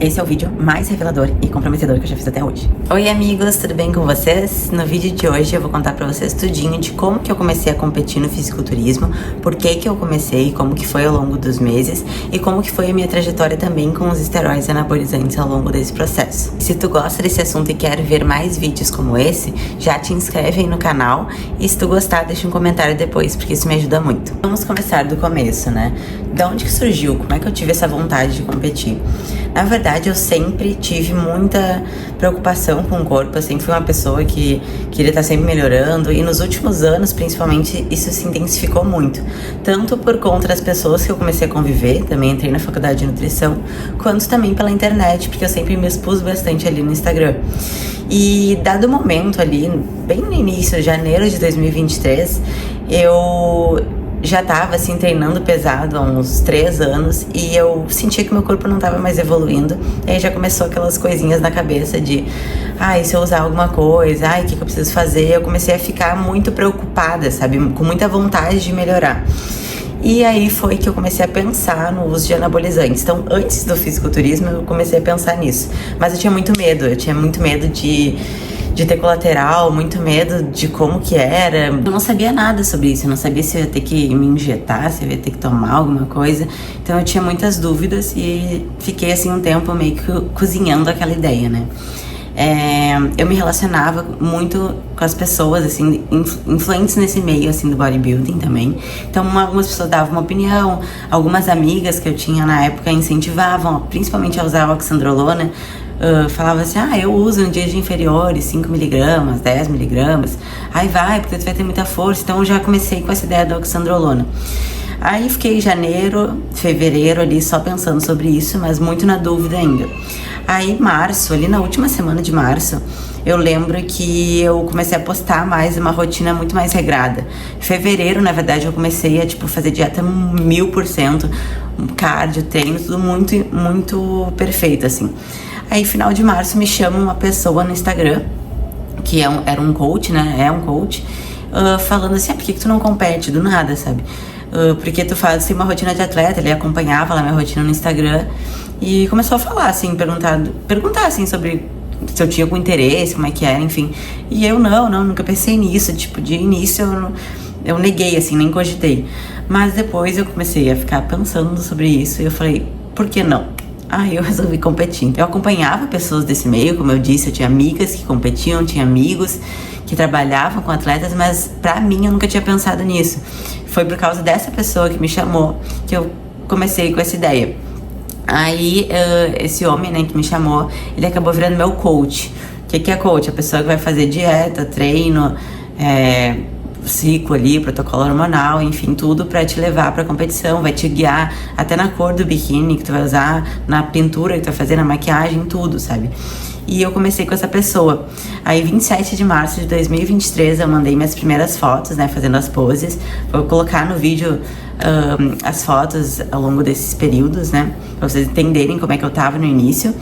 Esse é o vídeo mais revelador e comprometedor que eu já fiz até hoje. Oi amigos, tudo bem com vocês? No vídeo de hoje eu vou contar pra vocês tudinho de como que eu comecei a competir no fisiculturismo, por que eu comecei, como que foi ao longo dos meses e como que foi a minha trajetória também com os esteroides anabolizantes ao longo desse processo. Se tu gosta desse assunto e quer ver mais vídeos como esse, já te inscreve aí no canal e se tu gostar, deixa um comentário depois, porque isso me ajuda muito. Vamos começar do começo, né? De onde que surgiu? Como é que eu tive essa vontade de competir? Na verdade, eu sempre tive muita preocupação com o corpo, eu sempre fui uma pessoa que queria estar sempre melhorando e nos últimos anos, principalmente, isso se intensificou muito. Tanto por conta das pessoas que eu comecei a conviver, também entrei na faculdade de nutrição, quanto também pela internet, porque eu sempre me expus bastante ali no Instagram. E dado o momento ali, bem no início, janeiro de 2023, eu já tava assim treinando pesado há uns 3 anos e eu sentia que meu corpo não tava mais evoluindo. E aí já começou aquelas coisinhas na cabeça de e se eu usar alguma coisa, o que eu preciso fazer? Eu comecei a ficar muito preocupada, sabe? Com muita vontade de melhorar. E aí foi que eu comecei a pensar no uso de anabolizantes. Então, antes do fisiculturismo, eu comecei a pensar nisso. Mas eu tinha muito medo de ter colateral, muito medo de como que era. Eu não sabia nada sobre isso, eu não sabia se eu ia ter que me injetar, se eu ia ter que tomar alguma coisa. Então eu tinha muitas dúvidas e fiquei assim um tempo meio que cozinhando aquela ideia, né? Eu me relacionava muito com as pessoas, assim, influentes nesse meio, assim, do bodybuilding também. Então, algumas pessoas davam uma opinião, algumas amigas que eu tinha na época incentivavam, principalmente a usar oxandrolona. Falava assim, eu uso no dias inferiores 5mg, 10mg, vai, porque tu vai ter muita força. Então eu já comecei com essa ideia da oxandrolona. Aí fiquei janeiro, fevereiro ali só pensando sobre isso, mas muito na dúvida ainda. Aí março, ali na última semana de março, eu lembro que eu comecei a postar mais uma rotina muito mais regrada. Fevereiro, na verdade, eu comecei a fazer dieta 1000%, cardio, treino, tudo muito, muito perfeito, assim. Aí, final de março, me chama uma pessoa no Instagram, que era um coach, né? É um coach, falando assim, por que tu não compete do nada, sabe? Porque tu faz assim, uma rotina de atleta. Ele acompanhava lá minha rotina no Instagram e começou a falar, assim, perguntar assim, sobre se eu tinha algum interesse, como é que era, enfim. E eu nunca pensei nisso, de início eu neguei, assim, nem cogitei. Mas depois eu comecei a ficar pensando sobre isso e eu falei, por que não? Eu resolvi competir. Eu acompanhava pessoas desse meio, como eu disse, eu tinha amigas que competiam, tinha amigos que trabalhavam com atletas, mas pra mim eu nunca tinha pensado nisso. Foi por causa dessa pessoa que me chamou que eu comecei com essa ideia. Aí, esse homem, né, que me chamou, ele acabou virando meu coach. O que é coach? A pessoa que vai fazer dieta, treino, ciclo ali, protocolo hormonal, enfim, tudo pra te levar pra competição, vai te guiar até na cor do biquíni que tu vai usar, na pintura que tu vai fazer, na maquiagem, tudo, sabe? E eu comecei com essa pessoa. Aí, 27 de março de 2023, eu mandei minhas primeiras fotos, né, fazendo as poses. Vou colocar no vídeo as fotos ao longo desses períodos, né, pra vocês entenderem como é que eu tava no início.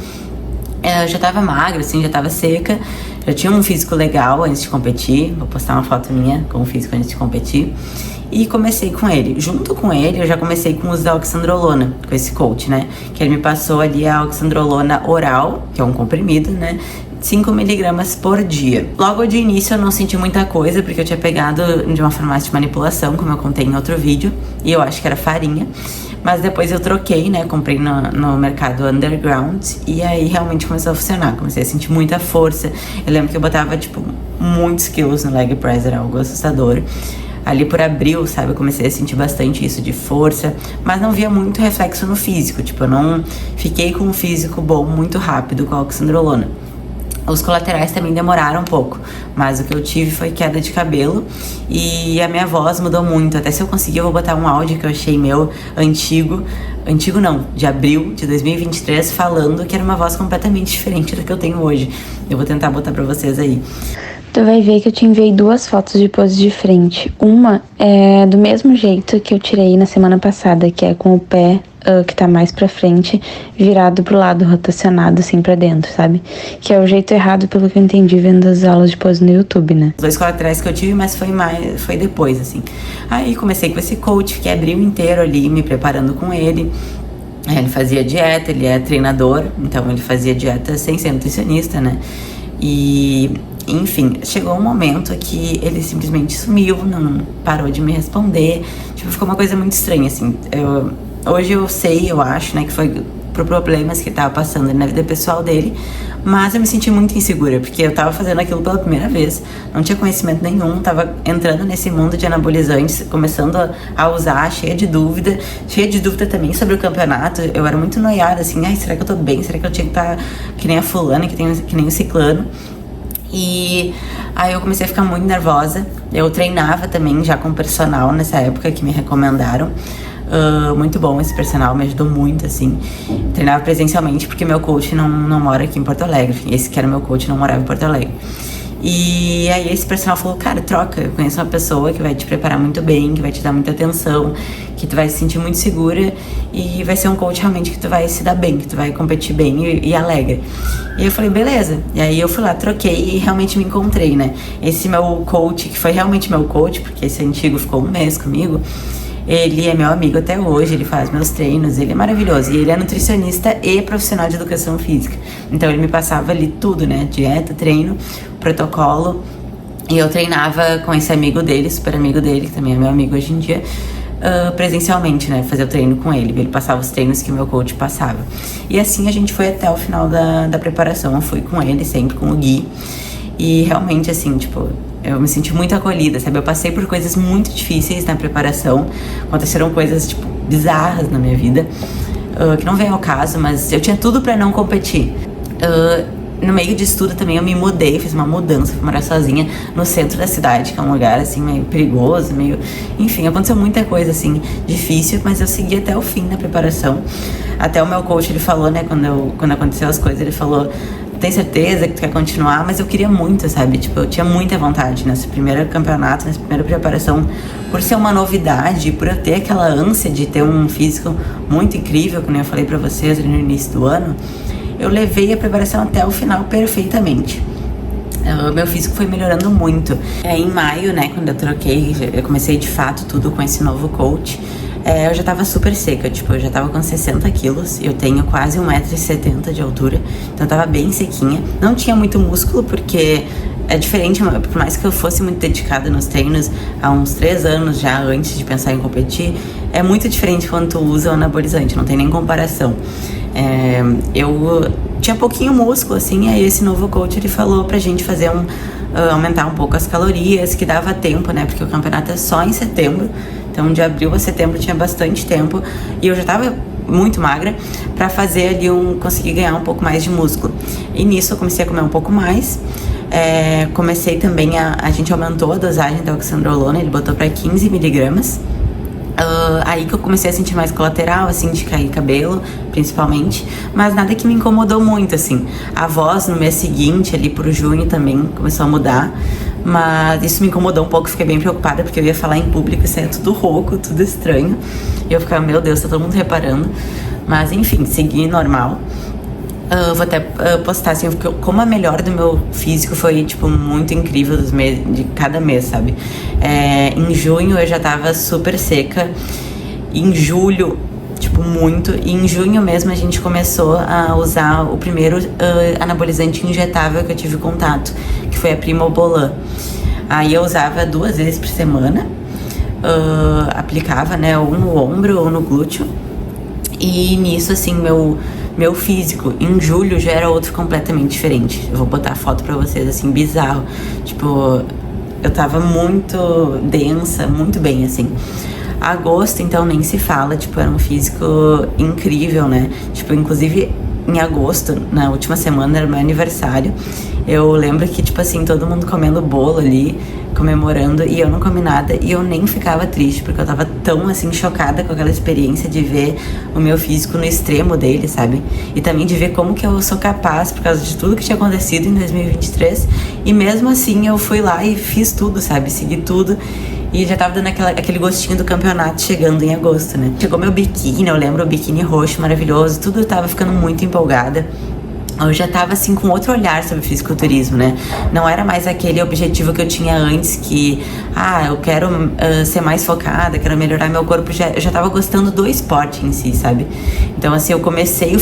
Eu já tava magra, assim, já tava seca, já tinha um físico legal antes de competir. Vou postar uma foto minha com o físico antes de competir. E comecei com ele. Junto com ele, eu já comecei com o uso da oxandrolona, com esse coach, né? Que ele me passou ali a oxandrolona oral, que é um comprimido, né? 5mg por dia. Logo de início eu não senti muita coisa, porque eu tinha pegado de uma farmácia de manipulação, como eu contei em outro vídeo, e eu acho que era farinha. Mas depois eu troquei, né, comprei no mercado underground, e aí realmente começou a funcionar, comecei a sentir muita força. Eu lembro que eu botava, muitos quilos no leg press, era algo assustador. Ali por abril, sabe, eu comecei a sentir bastante isso de força, mas não via muito reflexo no físico, eu não fiquei com um físico bom muito rápido com a oxandrolona. Os colaterais também demoraram um pouco, mas o que eu tive foi queda de cabelo e a minha voz mudou muito. Até se eu conseguir, eu vou botar um áudio que eu achei meu antigo não, de abril de 2023, falando que era uma voz completamente diferente da que eu tenho hoje. Eu vou tentar botar pra vocês aí. Tu vai ver que eu te enviei 2 fotos de pose de frente. Uma é do mesmo jeito que eu tirei na semana passada, que é com o pé que tá mais pra frente, virado pro lado, rotacionado assim pra dentro, sabe? Que é o jeito errado, pelo que eu entendi vendo as aulas de pose no YouTube, né? Os 2 colaterais que eu tive, mas foi depois, assim. Aí comecei com esse coach, fiquei abril inteiro ali, me preparando com ele. Ele fazia dieta, ele é treinador, então ele fazia dieta sem ser nutricionista, né? E, enfim, chegou um momento que ele simplesmente sumiu, não parou de me responder. Tipo, ficou uma coisa muito estranha, assim. Hoje eu sei, eu acho, né, que foi por problemas que ele tava passando na vida pessoal dele, mas eu me senti muito insegura, porque eu tava fazendo aquilo pela primeira vez, não tinha conhecimento nenhum, tava entrando nesse mundo de anabolizantes, começando a usar, cheia de dúvida também sobre o campeonato. Eu era muito noiada, assim, ai, será que eu tô bem? Será que eu tinha que estar que nem a fulana, que nem o ciclano? E aí eu comecei a ficar muito nervosa. Eu treinava também já com personal nessa época que me recomendaram. Muito bom esse personal, me ajudou muito, assim. Treinava presencialmente porque meu coach não mora aqui em Porto Alegre. Esse que era meu coach não morava em Porto Alegre. E aí esse personal falou, cara, troca, eu conheço uma pessoa que vai te preparar muito bem, que vai te dar muita atenção, que tu vai se sentir muito segura e vai ser um coach realmente que tu vai se dar bem, que tu vai competir bem e alegre. E eu falei, beleza. E aí eu fui lá, troquei e realmente me encontrei, né? Esse meu coach, que foi realmente meu coach, porque esse antigo ficou um mês comigo, ele é meu amigo até hoje, ele faz meus treinos, ele é maravilhoso. E ele é nutricionista e profissional de educação física. Então ele me passava ali tudo, né? Dieta, treino, protocolo. E eu treinava com esse amigo dele, super amigo dele, que também é meu amigo hoje em dia, presencialmente, né? Fazer o treino com ele. Ele passava os treinos que o meu coach passava. E assim a gente foi até o final da preparação. Eu fui com ele, sempre com o Gui. E realmente, assim, tipo, eu me senti muito acolhida, sabe? Eu passei por coisas muito difíceis na preparação. Aconteceram coisas, tipo, bizarras na minha vida, que não vem ao caso, mas eu tinha tudo pra não competir. No meio disso tudo também eu me mudei, fiz uma mudança, fui morar sozinha no centro da cidade, que é um lugar, assim, meio perigoso, meio... Enfim, aconteceu muita coisa, assim, difícil, mas eu segui até o fim da preparação. Até o meu coach, ele falou, né, quando aconteceu as coisas, ele falou... Tem certeza que tu quer continuar? Mas eu queria muito, sabe? Tipo, eu tinha muita vontade nesse primeiro campeonato, nessa primeira preparação, por ser uma novidade, por eu ter aquela ânsia de ter um físico muito incrível, como eu falei pra vocês no início do ano. Eu levei a preparação até o final perfeitamente. O meu físico foi melhorando muito. Em maio, né, quando eu troquei, eu comecei de fato tudo com esse novo coach. Eu já tava super seca, tipo, eu já tava com 60 quilos, eu tenho quase 1,70 m de altura, então eu tava bem sequinha. Não tinha muito músculo, porque é diferente, por mais que eu fosse muito dedicada nos treinos há uns 3 anos já, antes de pensar em competir, é muito diferente quando tu usa o anabolizante, não tem nem comparação. Eu tinha pouquinho músculo, assim, aí esse novo coach, ele falou pra gente fazer aumentar um pouco as calorias, que dava tempo, né, porque o campeonato é só em setembro. Então, de abril a setembro tinha bastante tempo e eu já tava muito magra pra fazer ali conseguir ganhar um pouco mais de músculo. E nisso eu comecei a comer um pouco mais. Comecei também a gente aumentou a dosagem da oxandrolona, ele botou pra 15 mg. Aí que eu comecei a sentir mais colateral, assim, de cair cabelo, principalmente, mas nada que me incomodou muito, assim. A voz no mês seguinte, ali pro junho, também começou a mudar, mas isso me incomodou um pouco, fiquei bem preocupada, porque eu ia falar em público e saia tudo rouco, tudo estranho, e eu ficava, meu Deus, tá todo mundo reparando, mas enfim, segui normal. Vou até postar, assim, como a melhora do meu físico foi, tipo, muito incrível de cada mês, sabe? Em junho eu já tava super seca, em julho, tipo, muito, e em junho mesmo a gente começou a usar o primeiro anabolizante injetável que eu tive contato, que foi a Primobolan. Aí eu usava 2 vezes por semana, aplicava, né, ou no ombro ou no glúteo, e nisso, assim, meu físico, em julho, já era outro completamente diferente. Eu vou botar a foto pra vocês, assim, bizarro. Tipo, eu tava muito densa, muito bem, assim. Agosto, então, nem se fala, tipo, era um físico incrível, né? Tipo, inclusive, em agosto, na última semana, era meu aniversário. Eu lembro que, tipo assim, todo mundo comendo bolo ali, comemorando, e eu não comi nada, e eu nem ficava triste, porque eu tava tão, assim, chocada com aquela experiência de ver o meu físico no extremo dele, sabe? E também de ver como que eu sou capaz, por causa de tudo que tinha acontecido em 2023, e mesmo assim eu fui lá e fiz tudo, sabe? Segui tudo, e já tava dando aquele gostinho do campeonato chegando em agosto, né? Chegou meu biquíni, eu lembro, o biquíni roxo maravilhoso, tudo, eu tava ficando muito empolgada. eu já tava assim com outro olhar sobre fisiculturismo, né? Não era mais aquele objetivo que eu tinha antes, que eu quero ser mais focada, quero melhorar meu corpo. Eu já tava gostando do esporte em si, sabe? Então assim, eu comecei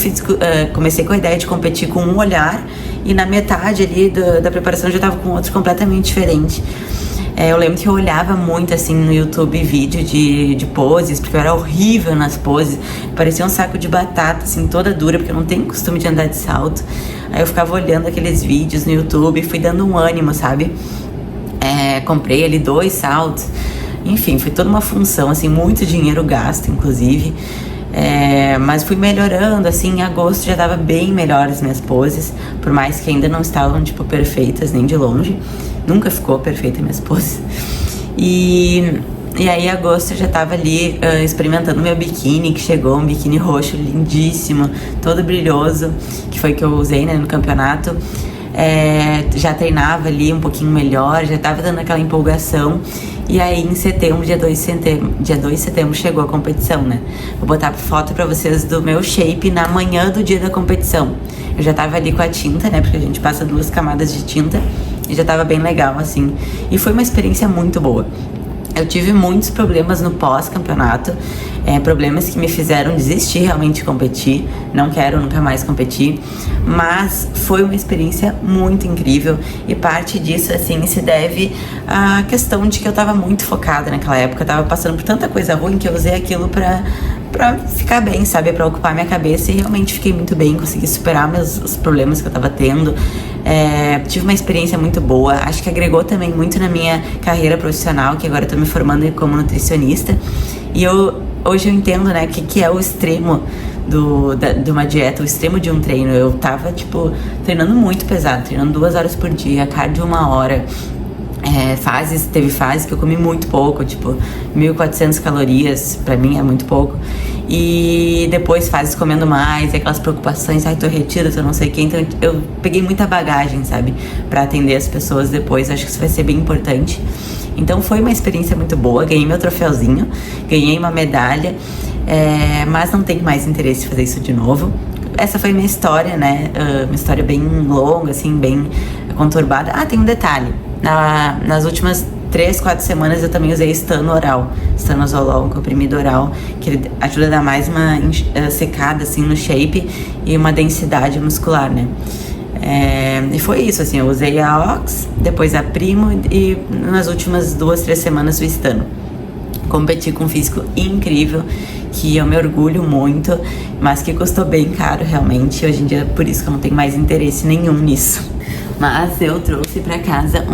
comecei com a ideia de competir com um olhar, e na metade ali da preparação eu já tava com outro completamente diferente. Eu lembro que eu olhava muito, assim, no YouTube vídeo de poses, porque eu era horrível nas poses. Parecia um saco de batata, assim, toda dura, porque eu não tenho costume de andar de salto. Aí eu ficava olhando aqueles vídeos no YouTube e fui dando um ânimo, sabe? Comprei ali 2 saltos. Enfim, foi toda uma função, assim, muito dinheiro gasto, inclusive. Mas fui melhorando, assim, em agosto já tava bem melhor as minhas poses, por mais que ainda não estavam, tipo, perfeitas, nem de longe. Nunca ficou perfeita minhas poses. E aí, em agosto, eu já tava ali experimentando meu biquíni, que chegou, um biquíni roxo lindíssimo, todo brilhoso, que foi que eu usei, né, no campeonato. Já treinava ali um pouquinho melhor, já tava dando aquela empolgação. E aí, em setembro, dia 2 de setembro, chegou a competição, né? Vou botar foto pra vocês do meu shape na manhã do dia da competição. Eu já tava ali com a tinta, né? Porque a gente passa 2 camadas de tinta. E já tava bem legal, assim. E foi uma experiência muito boa. Eu tive muitos problemas no pós-campeonato, problemas que me fizeram desistir realmente de competir. Não quero nunca mais competir, mas foi uma experiência muito incrível, e parte disso, assim, se deve à questão de que eu tava muito focada naquela época. Eu tava passando por tanta coisa ruim que eu usei aquilo pra ficar bem, sabe? Pra ocupar minha cabeça, e realmente fiquei muito bem, consegui superar os problemas que eu tava tendo. Tive uma experiência muito boa, acho que agregou também muito na minha carreira profissional, que agora eu tô me formando como nutricionista. E hoje eu entendo, né, o que é o extremo de uma dieta, o extremo de um treino. Eu tava, tipo, treinando muito pesado, treinando 2 horas por dia, cardio 1 hora. Teve fases que eu comi muito pouco, tipo 1.400 calorias, pra mim é muito pouco. E depois fases comendo mais, e aquelas preocupações, tô retiro, tô não sei o que. Então eu peguei muita bagagem, sabe, pra atender as pessoas depois. Acho que isso vai ser bem importante. Então foi uma experiência muito boa, ganhei meu troféuzinho, ganhei uma medalha, mas não tenho mais interesse em fazer isso de novo. Essa foi minha história, né, uma história bem longa, assim, bem conturbada. Tem um detalhe. Nas últimas 3, 4 semanas eu também usei estanozolol, um comprimido oral, que ele ajuda a dar mais uma secada, assim, no shape e uma densidade muscular, né? E foi isso, assim, eu usei a Ox, depois a Primo, e nas últimas 2, 3 semanas o Estano. Competi com um físico incrível, que eu me orgulho muito, mas que custou bem caro realmente. Hoje em dia, por isso que eu não tenho mais interesse nenhum nisso. Mas eu trouxe pra casa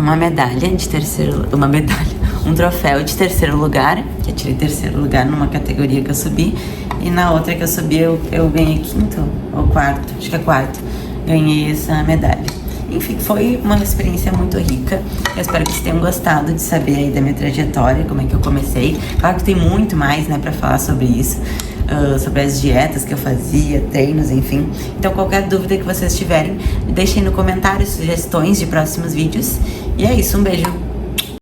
um troféu de 3º lugar, que eu tirei 3º lugar numa categoria que eu subi, e na outra que eu subi eu ganhei 5º ou 4º, acho que é 4º, ganhei essa medalha. Enfim, foi uma experiência muito rica. Eu espero que vocês tenham gostado de saber aí da minha trajetória, como é que eu comecei. Claro que tem muito mais, né, pra falar sobre isso, sobre as dietas que eu fazia, treinos, enfim. Então, qualquer dúvida que vocês tiverem, deixem no comentário sugestões de próximos vídeos. E é isso, um beijo!